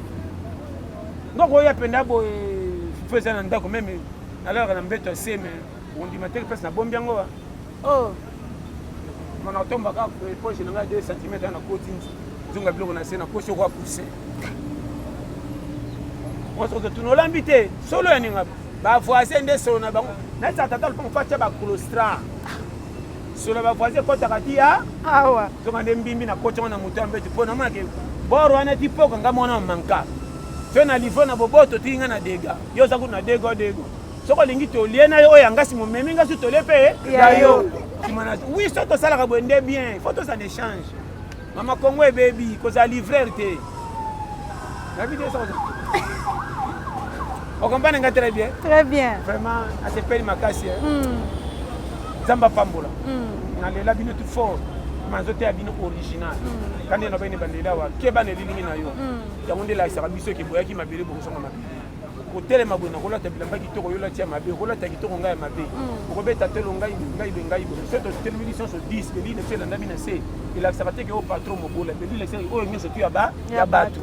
ngoko ya penda bo feza na ndako même alors na mbeto seme on dit matel passe na bombiango Mon tombe à poche, il y a 2 cm dans la côte. Ils ont gagné na scène, poche quoi pousser. On se retrouve l'ambité. Solo ya ninga. Ba voisin de solo na bango. Na sa tata le pon fatia ba colostra. Solo ba voisin ko takati ya. Awa. Zonga de mbimbi na kocha na mutu ambeto pona make. Boro ana tipo kanga mona manka. Fe na livre na boboto tinga na dega. Yo za kuna dego. Soko lingi to liena yo yangasi mo meminga su to lepe ya yo. Oui, ça tout ça la rabonde bien. Il faut tout ça échange. Maman Congo baby, cause à livrer te. La vidéo ça. On comprend très bien. Très bien. Vraiment, à ce pays makasi. Zamba pambola. Na lela bino tout fort. Mazote abino original. Quand on a bene bandela wa keba ne lilingi na yo. Ya monde la sera biso ki boya ki mabele bo songa mabele. Hôtel mabona kola tabilamba kitoko yo la tia mabe kola ta kitoko ngai mabe kobeta telo ngai bo cette télévision sur 10 beli ne fait la ndami na se il a sabaté que au patron mobola beli le seri o nyoso tu ya batu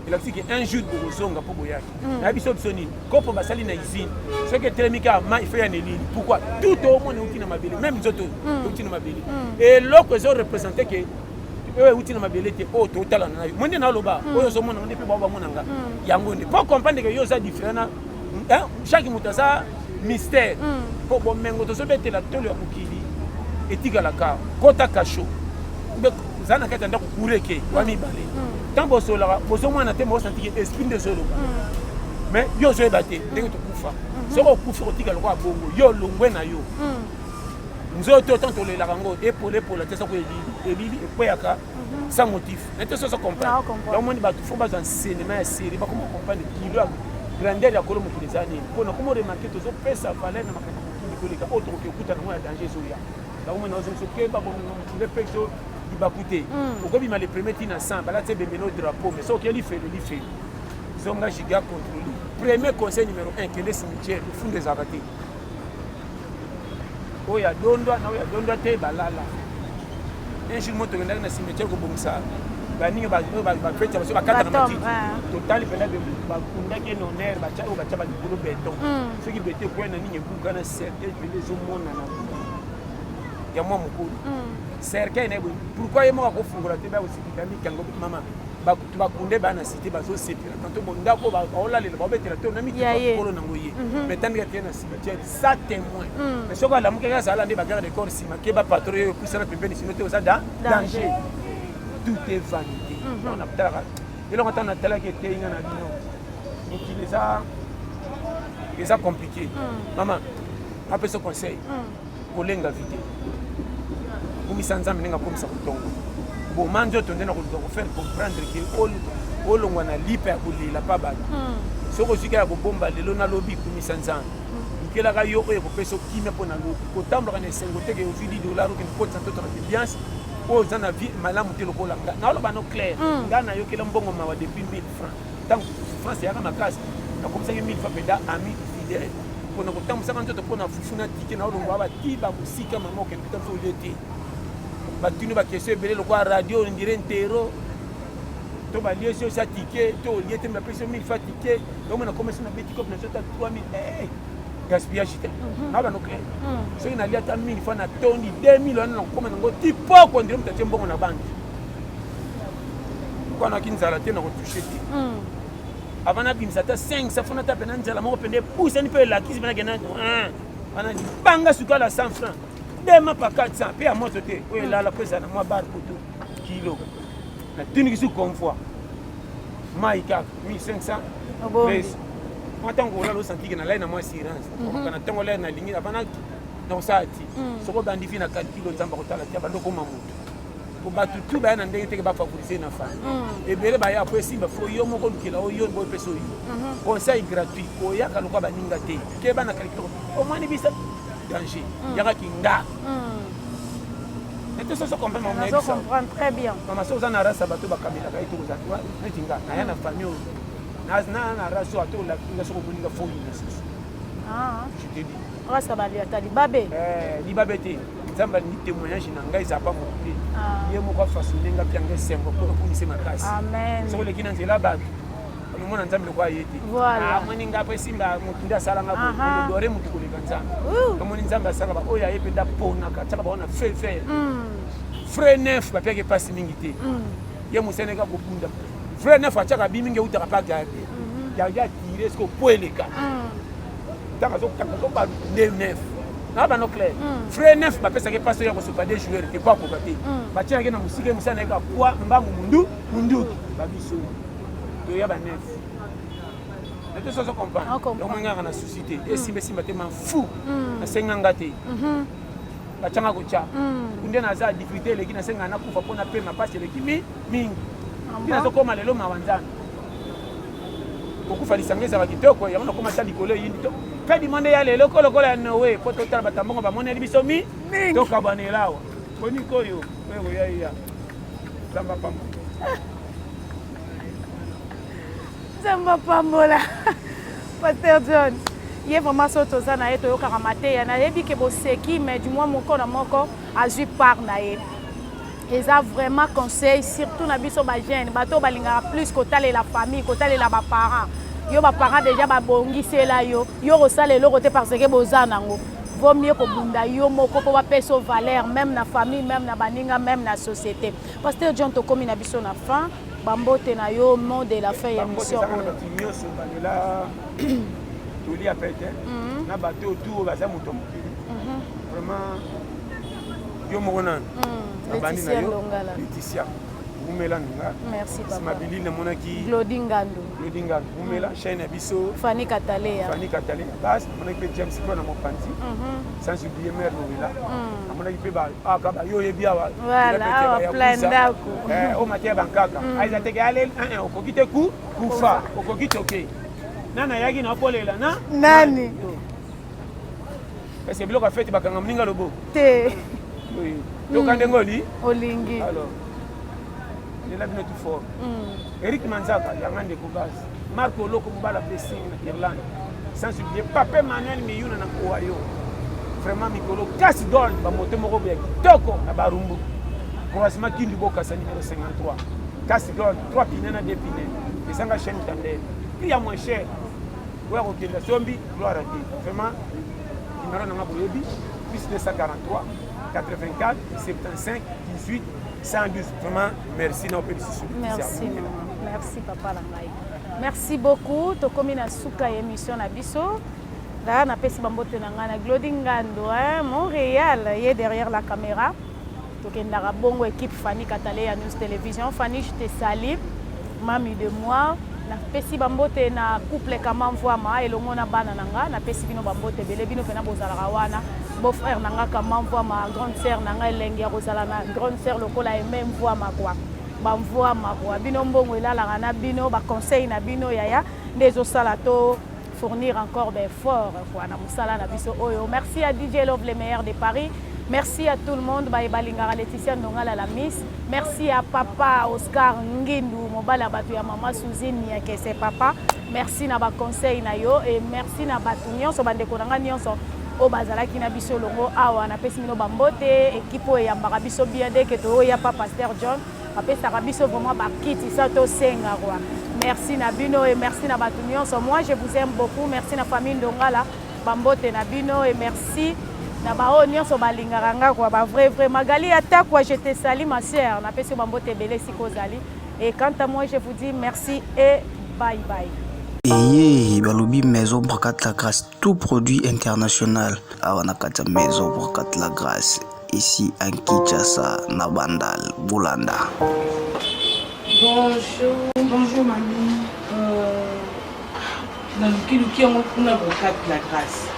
il a dit que un jour bo zonga po boyaki na biso bisoni kopo basali na usine ce que telemika ma il fait un élite pourquoi tout au monde outi na mabele même zoto outi na mabele et l'autre zo représenter que outi na mabele te o total na yo monde na loba oyo so mona ndepe baba mona nga yango ndi pour comprendre que yo ça différent chaque mutasa mystère pour bon mengo to so betela tolo ya mukili etika la ka kota kasho be zana kata ndako kureke wa mibale tambo sola bozo mwana te mo senti esprit de solo mais yo ozoyeba te ndenge tokufa soki okufi kotika lokola bongo yo longwe na yo nzoto tant tolelaka yango epola te soko elili ekweyaka sans motif nete soso comprendre donc moni bato fo bazwa enseignement ya série bakoma comprendre kilo ya grandeur ya kolo mokili eza nini mpona koma remarke tozopesa valeur na makambo mokili koleka oyo tokoki okuta nango ya danger ezoya donc mona ozokeba bomokile mpe so libaku te okobima le premier ntina 100 balati ebembeno drapeau mais soki elifele zonga giga contrôlé premier conseil numéro 1 kende cimetière efunde ezalaka te oyo adondwa na oyo adondwa te balala un jour moto okendaki na cimetière kobongisa baningi bafeti baso bakata na matiti totali mpena bakundaki en honneur oyo batya balikolo beton soki bete ekwena ningi ebuka na cercueil mpende ezomonana ya mwa mokolo cercueil na ye boye pourkui ye moko akofungola te bakosikika mikango mama bakunde bana cité bazosepela tanto bondako baolalela babetela te onamikolo nango ye mais tandika te na cimetière ça témoin mais soki alamuki kaka azala nde bagarde de corps nsima ke bapatro oyo epuisana pembeni sino te oza danger tout est vanité natalaka eloko ntango natalaki eteinga na bino mokili eza compliqué mama apesa conseil kolenga vite komisa nzambe ndenge akomisa kotongo boma nzoto nde na koluka kofaire comprendre ke olongwa na lipa ya kolela mpa bato soki ozwika ya kobomba lelo nalobi kumisa nzambe lukelaka yo oyo ekopesa okimia mpo na lobi kotambolaka na esengo teke ozwi $10 okende kotisa ntoto na ambiance oyo oza na vie malamu te lokola nga naoloba no clair nga nayokela mbongo mawa depuis 1000 francs ntango france eyaka makasi nakomisaki 1000 francs mpenda ami fidèle mpona kotambwisaka nzoto mpona fufu na tike naolongwa bati bamosika mama okende kuta mso olie te batuni bakestion ebele lokola radio ondire ntero to balie si osi atike to olie te bapesi 1000 francs tike omona komesi na beti kope nazota 3000 gaspillage te naba no clair soki nalia ata 1000 francs na tondi 2000 wana nakokoma nango ti poko ondire moto atie mbongo na banke kwanaki nzala te nakotouche te avant nabimisa ata 500 fona ata pena nzala moko pende epusani mpe elakisi pena kena wana libanga sukala 100 francs dema pa 400 mpe ya moto te oyo elala mpo ezala na mwa bar poto kilo natuniki convoi mai kaka 1500 mwa ntango olala osantiki nalai na mwa assurance okokana ntango olai nalingi avana nakosala ti soko obandi vi na 4 kilo nzambe akotala te abandi okoma moto po bato tu baya na ndenge teke bafavorise na fami ebele baya po esimba fo yo moko olukela oyo boyepesa oyo conseil gratuit koyaka lokwa baninga te keba na kalikitoko omwani bisa danger yakaki nga nete soso comprendre mama nazo comprendre très bien mama so oza na rasa bato bakamelaka ete oza neti nga naya na famille oyo na raso ato olakinga soko moninga foyi na soso je te dis rasa baliata libabe libabe te nzambe alingi témoignage na ngai eza pa mokute ye moko afasone nga mpianga esengo mpona komise makasi soko oleki na nzela bato omona nzambe loko aye te amoni nga po esimba motu nde asalanga odore motu koleka nzambe omoni nzambe asalaka oyo aye mpe nde aponaka tiaka bao na fe frais neuf bapiaka epasi mingi te ye moseneka kobunda frais neuf atiaka bi mingi eutaka mpa garde garde atire soki opo eleka ntango azoba nde neuf na bano clair frais neuf bapesaka epasi oyo ya kosopa de joueur te po akoka te batiaki na mosika mosana yeka poi mbangu munduki babiso yoya banef nete soso comprendre donc ngaka na souci te esimba te mafu nasenganga te batianga kotya kunde naza difficulté eleki nasenganga nakufa mpona pema mpasi eleki mingi ti nazokoma lelo mawa nzambe kokufa lisanga ezaka kitoko yango nakoma ta likolo eyindi to mpe dimande ya lelo kolokola ya nowe mpo totala batambongo bamoneli biso tokabwanela awa poniko oyo oyoyaiya nzamba pamba nzamba pambola Pasteur John ye vraiment so toza na ye toyokaka mateya nayebi ke boseki mais du moins moko na moko azwi part na ye eza vraiment conseil surtout na biso bagene bato balingaka plus kotalela famille kotalela baparent yo baparent déjà babongisela yo kosala eloko te parce que boza nango vaut mieux kobunda yo moko mpo bapesa valeur même na famille même na baninga même na société. Pasteur John tokomi na biso na fin bambote na yo mot de la fin ya mission toli apete na bato autour baza moto mokili vraiment yo moko nani abandi na yo Laetitia Oumela Nunga. Merci papa. Smabili le monaki. Glody Ngando. Glody Ngando. Oumela chaîne Abisso. Fanny Katalea. Fanny Katalea. Bas, monaki James Kona Mopanti. Sans oublier Mère Noëlla. Monaki Peba. Ah, Kaba, yo Yebia. Voilà, plein d'ako. O Matia Bankaka. Aïza Teke Alel, au Kokite Kou, Koufa, au Kokite Ok. Nana Yagi na Polela, na? Nani? Est-ce que Biloko a fait Bakanga Mninga Lobo? Te. Oui. Tokandengoli? Olingi. Alors. Il a bien tout fort. Eric Manzaka, Yamande Koubaz. Marco Loko Mbala Blessing en Irlande. Sans oublier Pape Manuel Miyuna na Kowayo. Vraiment Mikolo. Casse d'or, Bamote Morobe. Toko na Barumbu. Croisement Kindu Boka, c'est numéro 53. Casse d'or, 3 pinens à 2 pinens. Et ça va chaîne Tandel. Il y a moins cher. Ouais, ok, la zombie, gloire à Dieu. Vraiment, numéro na Maboyebi, plus 243, 84, 75, 18. 112. Vraiment, merci. Merci. Merci, papa Langai. Merci beaucoup. Tu as na suka émission na biso. Là, on a pesi bambote na Glody Ngando, Montréal, il est derrière la caméra. Tu as la bonne équipe Fanny Katalea News Télévision. Fanny, je te salue. Mami de moi. Na pesi bambote na couple kama mvwama elongo na bana nanga na pesi bino bambote bele bino pena bozala rawana beau frère nanga kama mvwama grande sœur nanga elengi ya kozala na grande sœur lokola eme mvwama kwa bamvwama kwa bino mbongo elalaka na bino ba conseil na bino yaya ndezo sala to fournir encore des efforts quoi na musala na biso oyo. Merci à DJ Love le meilleur de Paris. Merci à tout le monde, Baïbalingara Laetitia Ndongala la Miss. Merci à papa Oscar Ngindu, Mobala Batu ya maman Suzine Niake c'est papa. Merci na ba conseil na yo et merci na batu nyonso bandeko nanga nyonso o bazala ki na biso longo awa na pesi mino bambote équipe ya mbaka biso bien de que to ya papa Pasteur John apesa ka biso vraiment ba kiti ça to senga quoi. Merci na bino et merci na batu nyonso. Moi je vous aime beaucoup. Merci na famille Ndongala bambote na bino et merci na bao nyonso balingaranga kwa ba vrai Magali ata quoi je te salue ma sœur na pesi bambote belé sikozali et quant à moi je vous dis merci et bye bye. Et balobi maison Bracat la grâce tout produit international awanakata maison Bracat la grâce ici à Kinshasa na Bandal Boulanda. Bonjour mamie. Dans le qui on a Bracat la grâce.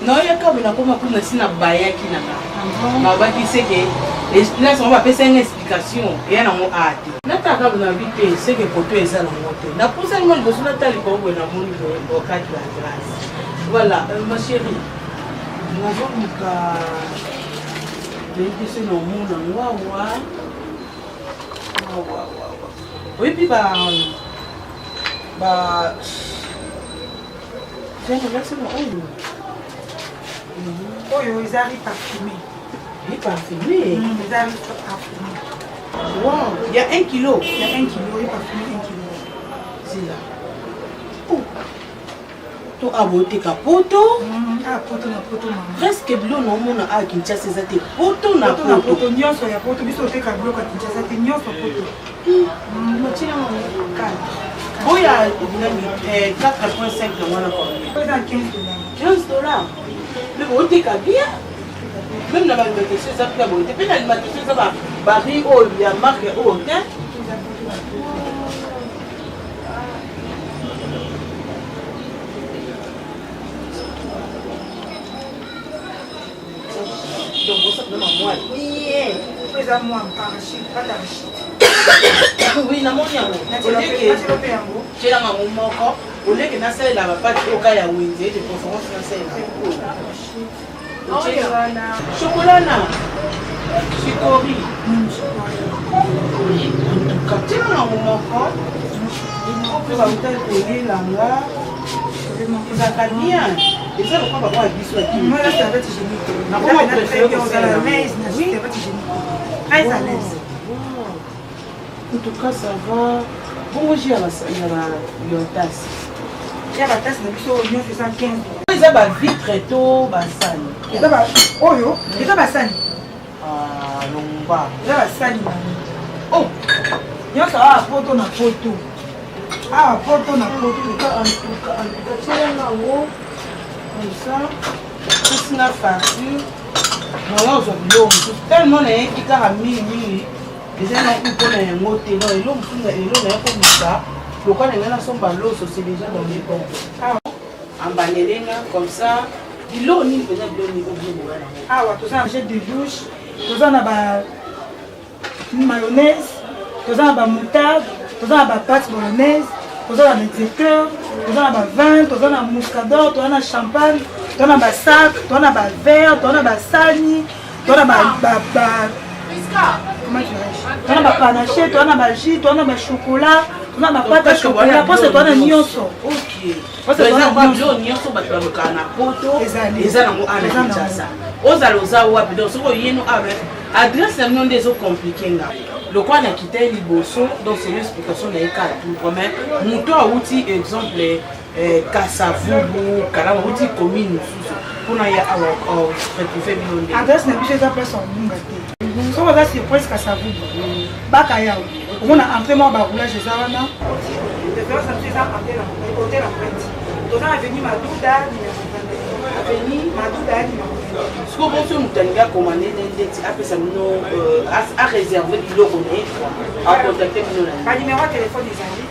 Non, il y a quand même comme on a si na baya qui na ma ba qui c'est que là on va faire une explication et on a hâte. Na ta ka na vite c'est que poto eza na moto. Na pour ça moi je suis na tali ko na mon Bracat la grâce. Voilà, ma chérie. Nous avons muka c'est no monde wa. Oui puis j'ai remercié mon Oyo, ils arrivent parfumés. Il est parfumé. Ils arrivent parfumés. Wow, il y a 1 kilo. Il y a 1 kilo, il est parfumé 1 kilo. C'est là. Oh. Tu as voté capoto. Ah, poto na poto maman. Presque bleu non mon a Kinshasa c'est poto na Poto na poto. poto nyonso ya poto biso te ka bleu ka Kinshasa te nyonso poto. Motina mon calme. Boya 4.5 na mwana kwa. Pas dans $15. $15. Mais vous êtes bien. Même dans la question, ça peut être. Puis dans l'alimentation, ça va. Barry, oh, il y a marque, oh, ok. Donc, vous savez, moi. Oui. Vous avez moi, parachute, pas d'arachide. Oui, na moni yango. J'ai la maman moko. Au lieu que na sala la pas au cas ya winze de conférence na sala. Chocolat na. Chikori. Quand na maman moko. Il va peut-être payer là. Vous avez bien. Et ça, on va voir biso à qui. Moi là, c'est avec hygiénique. Na comment préférer on a la maison, c'est avec hygiénique. Très à l'aise. En tout cas, ça va. Bon, j'ai la tasse. Il y a la tasse de biso, on fait ça 15. Ils ont vitre tôt, basani. Ils ont oyo, ils ont basani. Ah, lomba. Ils ont basani. Oh, il y a ça à poto na poto. Ah, poto na poto. En tout cas, c'est là haut. Comme ça. C'est une facture. Non, on a tellement de gens qui ont mis. eza na kupona yango te non elo musunga elo na yako bisa lokwa na ngana somba loso c'est déjà dans les comptes ambanelenga comme ça bilo ni peut-être bilo ni obligo wana awa toza na jet de douche toza na ba mayonnaise toza na ba moutarde toza na ba pâte bolognaise toza na exécuteur toza na ba vin toza na muscador toza na champagne toza na ba sac toza na ba verre toza na ba sani toza na toza na ba panache toza na ba jus toza na ba chocolat toza na ba pâte à chocolat mpo se toza na nyonso nyonso bato balokaka na poto eza nango ana kinshasa ozala oza wapi donc soki oyeno avec adresse na bino nde ezocomplike nga lokwa na kita ye liboso donc c'est une explication na ye kala tout mais moto awuti exemple kasavubu kalama awuti commune mosusu mpona ye awa retrouve bino nde adresse na biso eza place onunga te soki oza surprise kasavubu baka yawe omona entré mwa baroulage eza wana référence na biso eza hotel apret toza na avenue maduda avenue maduda ya numéro siko bonso moto alingi akomande ndeti apesa bino areserve biloko na ye akontakte bino na banuméro ya telefone ezali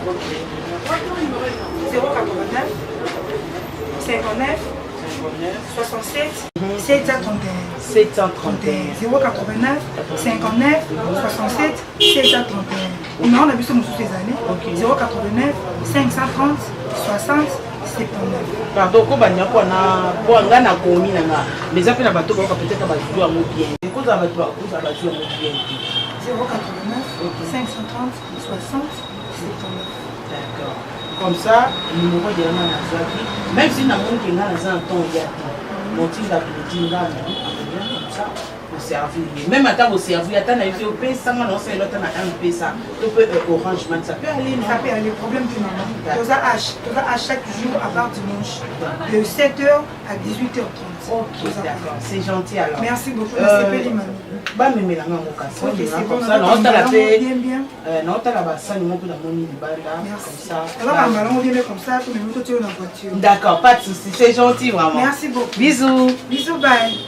089 59 67 731 089 59 67 731 numéro na biso mosusu ezali 089 530 60 pardon ko banya kona po nga na komi nanga mais après na bato ba peut-être ba jouer mo bien ko za ba to ko za ba jouer mo bien 089 530 60 d'accord comme ça numéro de la Nazaki même si na mon ki nga na za ton ya mon tinga tinga comme ça au servir même attends au servir attends na yo pesa nga non c'est l'autre na un pesa tu peux orange man ça peut aller ça peut aller problème de maman toza à chaque jour à part dimanche de 7h à 18h30 ok d'accord c'est gentil alors merci beaucoup c'est Pélimani ba memela nga mo kasi ok c'est bon ça non ta la paix bien non ta la basa ni mo pe na moni libala comme ça alors on va bien comme ça tout le monde tu dans la voiture d'accord pas de souci c'est gentil vraiment merci beaucoup bisous bye.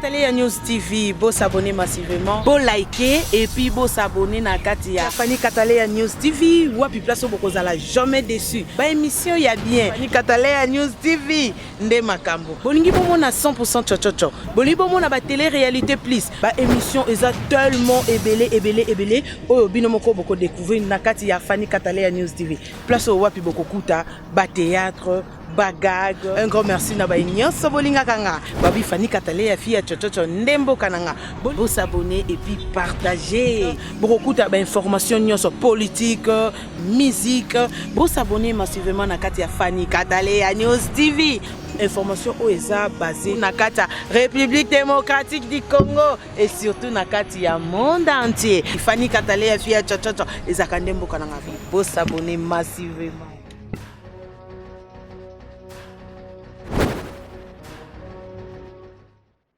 Katale News TV, beau s'abonner massivement, beau liker et puis beau s'abonner na Katia. Fanny Katale News TV, wapi place au la jamais déçu. Ba émission ya bien. Fanny Katale News TV, nde makambo. Bolingi bomo na 100% chochocho. Bolingi bomo na ba télé réalité plus. Ba émission eza tellement ébélé. Oyo bino moko boko découvrir na Katia Fanny Katale News TV. Place au wapi boko kuta, ba théâtre. Bagag, un grand merci na ba nyonso bolinga kanga babi Fanny Katale ya fille chochocho ndembo kananga bo s'abonner et puis partager beaucoup ba information nyonso politique musique bo s'abonner massivement na kati ya Fanny Katale ya News TV information oeza basée na kati ya République démocratique du Congo et surtout na kati ya monde entier Fanny Katale ya fille chochocho ezaka ndembo kananga bo s'abonner massivement.